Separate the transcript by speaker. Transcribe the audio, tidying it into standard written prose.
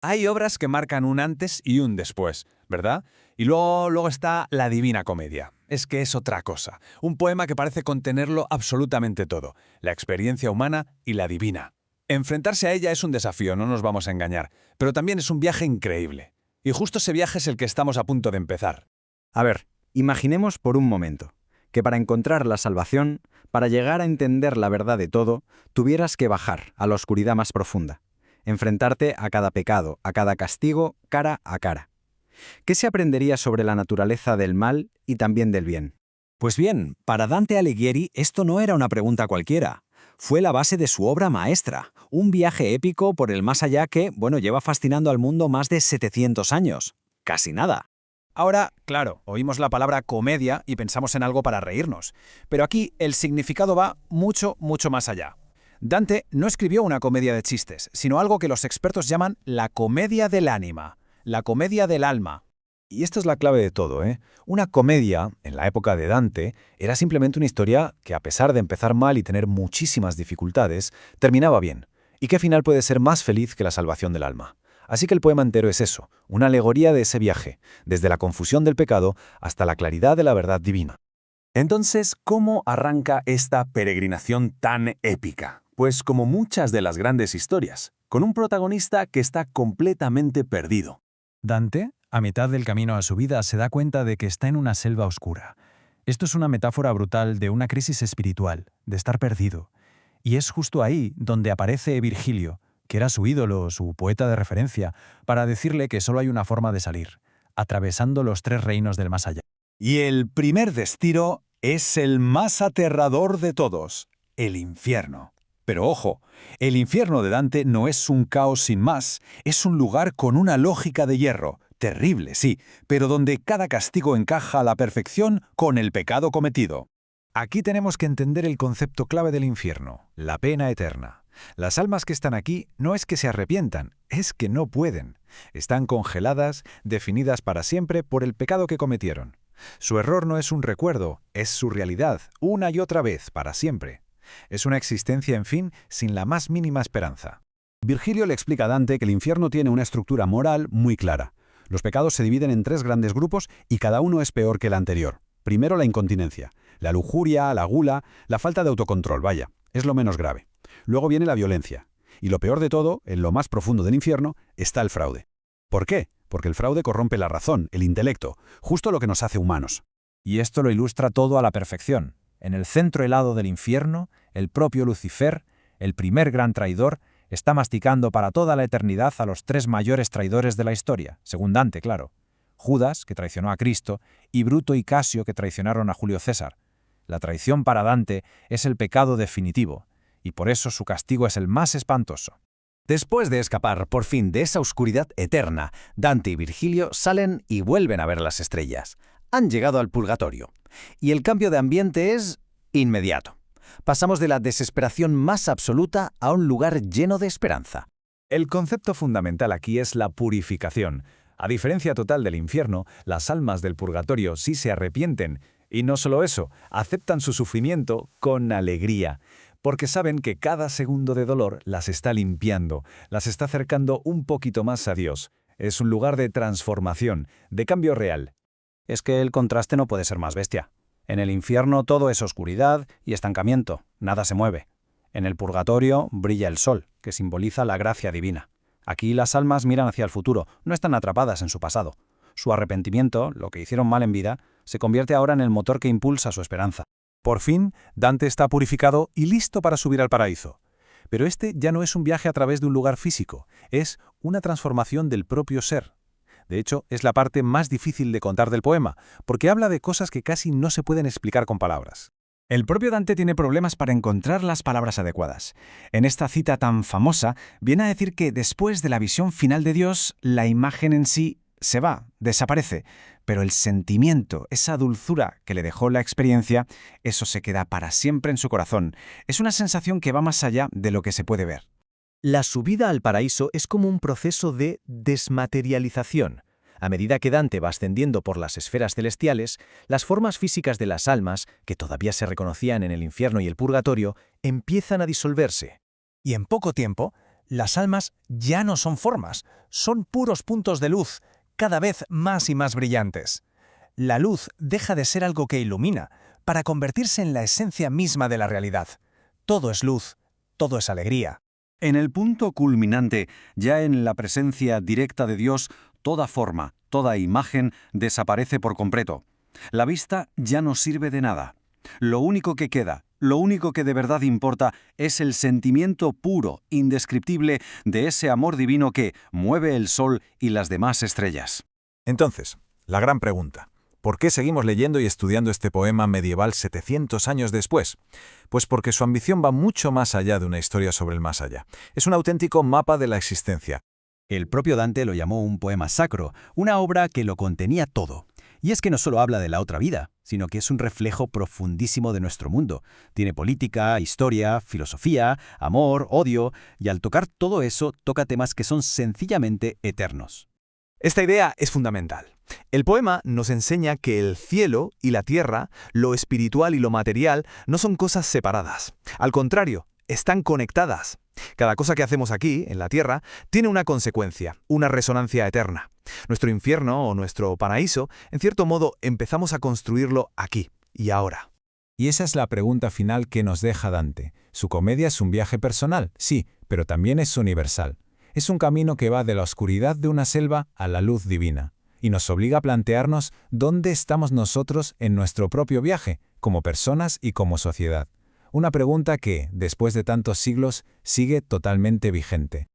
Speaker 1: Hay obras que marcan un antes y un después, ¿verdad? Y luego está La Divina Comedia. Es que es otra cosa. Un poema que parece contenerlo absolutamente todo. La experiencia humana y la divina. Enfrentarse a ella es un desafío, no nos vamos a engañar. Pero también es un viaje increíble. Y justo ese viaje es el que estamos a punto de empezar.
Speaker 2: A ver, imaginemos por un momento que para encontrar la salvación, para llegar a entender la verdad de todo, tuvieras que bajar a la oscuridad más profunda, enfrentarte a cada pecado, a cada castigo, cara a cara. ¿Qué se aprendería sobre la naturaleza del mal y también del bien?
Speaker 3: Pues bien, para Dante Alighieri esto no era una pregunta cualquiera. Fue la base de su obra maestra, un viaje épico por el más allá que, lleva fascinando al mundo más de 700 años. Casi nada.
Speaker 4: Ahora, claro, oímos la palabra comedia y pensamos en algo para reírnos, pero aquí el significado va mucho, mucho más allá. Dante no escribió una comedia de chistes, sino algo que los expertos llaman la comedia del ánima, la comedia del alma.
Speaker 1: Y esta es la clave de todo, ¿eh? Una comedia, en la época de Dante, era simplemente una historia que, a pesar de empezar mal y tener muchísimas dificultades, terminaba bien. ¿Y qué final puede ser más feliz que la salvación del alma? Así que el poema entero es eso, una alegoría de ese viaje, desde la confusión del pecado hasta la claridad de la verdad divina. Entonces, ¿cómo arranca esta peregrinación tan épica? Pues como muchas de las grandes historias, con un protagonista que está completamente perdido.
Speaker 5: Dante, a mitad del camino a su vida, se da cuenta de que está en una selva oscura. Esto es una metáfora brutal de una crisis espiritual, de estar perdido. Y es justo ahí donde aparece Virgilio, que era su ídolo, su poeta de referencia, para decirle que solo hay una forma de salir, atravesando los 3 reinos del más allá.
Speaker 1: Y el primer destino es el más aterrador de todos, el infierno. Pero ojo, el infierno de Dante no es un caos sin más, es un lugar con una lógica de hierro, terrible, sí, pero donde cada castigo encaja a la perfección con el pecado cometido. Aquí tenemos que entender el concepto clave del infierno, la pena eterna. Las almas que están aquí no es que se arrepientan, es que no pueden. Están congeladas, definidas para siempre por el pecado que cometieron. Su error no es un recuerdo, es su realidad, una y otra vez, para siempre. Es una existencia, en fin, sin la más mínima esperanza. Virgilio le explica a Dante que el infierno tiene una estructura moral muy clara. Los pecados se dividen en 3 grandes grupos y cada uno es peor que el anterior. Primero la incontinencia, la lujuria, la gula, la falta de autocontrol, vaya, es lo menos grave. Luego viene la violencia. Y lo peor de todo, en lo más profundo del infierno, está el fraude. ¿Por qué? Porque el fraude corrompe la razón, el intelecto, justo lo que nos hace humanos.
Speaker 3: Y esto lo ilustra todo a la perfección. En el centro helado del infierno, el propio Lucifer, el primer gran traidor, está masticando para toda la eternidad a los 3 mayores traidores de la historia, según Dante, claro. Judas, que traicionó a Cristo, y Bruto y Casio, que traicionaron a Julio César. La traición para Dante es el pecado definitivo, y por eso su castigo es el más espantoso.
Speaker 6: Después de escapar por fin de esa oscuridad eterna, Dante y Virgilio salen y vuelven a ver las estrellas. Han llegado al purgatorio. Y el cambio de ambiente es inmediato. Pasamos de la desesperación más absoluta a un lugar lleno de esperanza.
Speaker 1: El concepto fundamental aquí es la purificación. A diferencia total del infierno, las almas del purgatorio sí se arrepienten. Y no solo eso, aceptan su sufrimiento con alegría, porque saben que cada segundo de dolor las está limpiando, las está acercando un poquito más a Dios. Es un lugar de transformación, de cambio real.
Speaker 4: Es que el contraste no puede ser más bestia. En el infierno todo es oscuridad y estancamiento, nada se mueve. En el purgatorio brilla el sol, que simboliza la gracia divina. Aquí las almas miran hacia el futuro, no están atrapadas en su pasado. Su arrepentimiento, lo que hicieron mal en vida, se convierte ahora en el motor que impulsa su esperanza.
Speaker 1: Por fin, Dante está purificado y listo para subir al paraíso. Pero este ya no es un viaje a través de un lugar físico, es una transformación del propio ser. De hecho, es la parte más difícil de contar del poema, porque habla de cosas que casi no se pueden explicar con palabras.
Speaker 2: El propio Dante tiene problemas para encontrar las palabras adecuadas. En esta cita tan famosa, viene a decir que después de la visión final de Dios, la imagen en sí se va, desaparece, pero el sentimiento, esa dulzura que le dejó la experiencia, eso se queda para siempre en su corazón. Es una sensación que va más allá de lo que se puede ver.
Speaker 6: La subida al paraíso es como un proceso de desmaterialización. A medida que Dante va ascendiendo por las esferas celestiales, las formas físicas de las almas, que todavía se reconocían en el infierno y el purgatorio, empiezan a disolverse.
Speaker 3: Y en poco tiempo,
Speaker 2: Las almas ya no son formas, son puros puntos de luz, cada vez más y más brillantes. La luz deja de ser algo que ilumina, para convertirse en la esencia misma de la realidad. Todo es luz, todo es alegría.
Speaker 6: En el punto culminante, ya en la presencia directa de Dios, toda forma, toda imagen desaparece por completo. La vista ya no sirve de nada. Lo único que queda, lo único que de verdad importa, es el sentimiento puro, indescriptible, de ese amor divino que mueve el sol y las demás estrellas.
Speaker 7: Entonces, la gran pregunta. ¿Por qué seguimos leyendo y estudiando este poema medieval 700 años después? Pues porque su ambición va mucho más allá de una historia sobre el más allá. Es un auténtico mapa de la existencia.
Speaker 8: El propio Dante lo llamó un poema sacro, una obra que lo contenía todo. Y es que no solo habla de la otra vida, sino que es un reflejo profundísimo de nuestro mundo. Tiene política, historia, filosofía, amor, odio, y al tocar todo eso, toca temas que son sencillamente eternos.
Speaker 7: Esta idea es fundamental. El poema nos enseña que el cielo y la tierra, lo espiritual y lo material, no son cosas separadas. Al contrario, están conectadas. Cada cosa que hacemos aquí, en la tierra, tiene una consecuencia, una resonancia eterna. Nuestro infierno o nuestro paraíso, en cierto modo, empezamos a construirlo aquí y ahora.
Speaker 3: Y esa es la pregunta final que nos deja Dante. Su comedia es un viaje personal, sí, pero también es universal. Es un camino que va de la oscuridad de una selva a la luz divina, y nos obliga a plantearnos dónde estamos nosotros en nuestro propio viaje, como personas y como sociedad. Una pregunta que, después de tantos siglos, sigue totalmente vigente.